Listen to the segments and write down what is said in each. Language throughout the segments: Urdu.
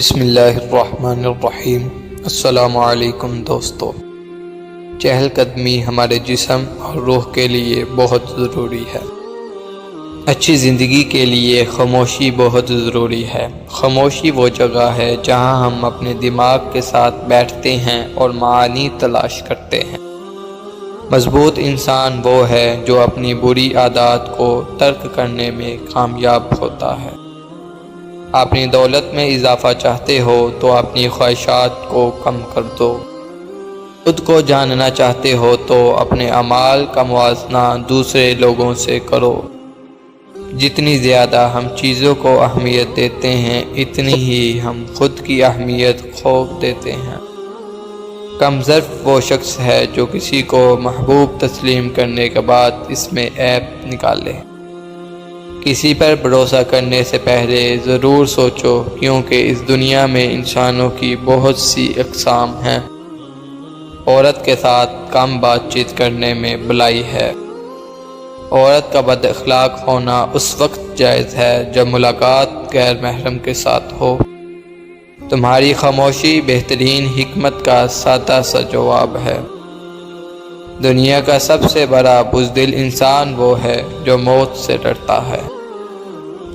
بسم اللہ الرحمن الرحیم۔ السلام علیکم دوستو۔ چہل قدمی ہمارے جسم اور روح کے لیے بہت ضروری ہے۔ اچھی زندگی کے لیے خاموشی بہت ضروری ہے۔ خاموشی وہ جگہ ہے جہاں ہم اپنے دماغ کے ساتھ بیٹھتے ہیں اور معانی تلاش کرتے ہیں۔ مضبوط انسان وہ ہے جو اپنی بری عادات کو ترک کرنے میں کامیاب ہوتا ہے۔ اپنی دولت میں اضافہ چاہتے ہو تو اپنی خواہشات کو کم کر دو۔ خود کو جاننا چاہتے ہو تو اپنے اعمال کا موازنہ دوسرے لوگوں سے کرو۔ جتنی زیادہ ہم چیزوں کو اہمیت دیتے ہیں اتنی ہی ہم خود کی اہمیت کھو دیتے ہیں۔ کم ظرف وہ شخص ہے جو کسی کو محبوب تسلیم کرنے کے بعد اس میں عیب نکالے۔ کسی پر بھروسہ کرنے سے پہلے ضرور سوچو، کیونکہ اس دنیا میں انسانوں کی بہت سی اقسام ہیں۔ عورت کے ساتھ کم بات چیت کرنے میں بھلائی ہے۔ عورت کا بد اخلاق ہونا اس وقت جائز ہے جب ملاقات غیر محرم کے ساتھ ہو۔ تمہاری خاموشی بہترین حکمت کا سادہ سا جواب ہے۔ دنیا کا سب سے بڑا بزدل انسان وہ ہے جو موت سے ڈرتا ہے۔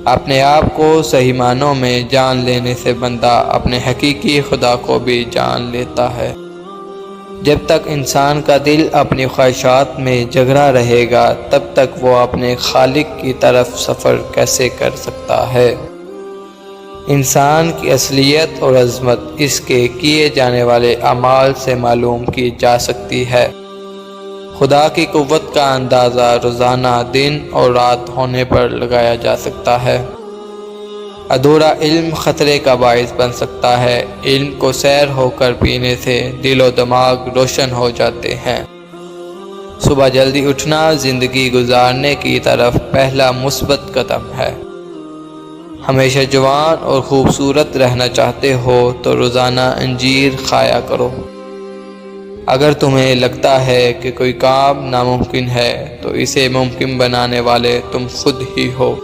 اپنے آپ کو صحیح معنوں میں جان لینے سے بندہ اپنے حقیقی خدا کو بھی جان لیتا ہے۔ جب تک انسان کا دل اپنی خواہشات میں جگڑا رہے گا تب تک وہ اپنے خالق کی طرف سفر کیسے کر سکتا ہے؟ انسان کی اصلیت اور عظمت اس کے کیے جانے والے اعمال سے معلوم کی جا سکتی ہے۔ خدا کی قوت کا اندازہ روزانہ دن اور رات ہونے پر لگایا جا سکتا ہے۔ ادھورا علم خطرے کا باعث بن سکتا ہے۔ علم کو سیر ہو کر پینے سے دل و دماغ روشن ہو جاتے ہیں۔ صبح جلدی اٹھنا زندگی گزارنے کی طرف پہلا مثبت قدم ہے۔ ہمیشہ جوان اور خوبصورت رہنا چاہتے ہو تو روزانہ انجیر کھایا کرو۔ اگر تمہیں لگتا ہے کہ کوئی کام ناممکن ہے تو اسے ممکن بنانے والے تم خود ہی ہو۔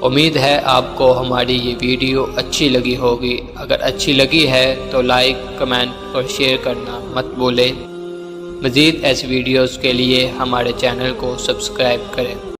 امید ہے آپ کو ہماری یہ ویڈیو اچھی لگی ہوگی۔ اگر اچھی لگی ہے تو لائک، کمنٹ اور شیئر کرنا مت بھولیں۔ مزید ایسی ویڈیوز کے لیے ہمارے چینل کو سبسکرائب کریں۔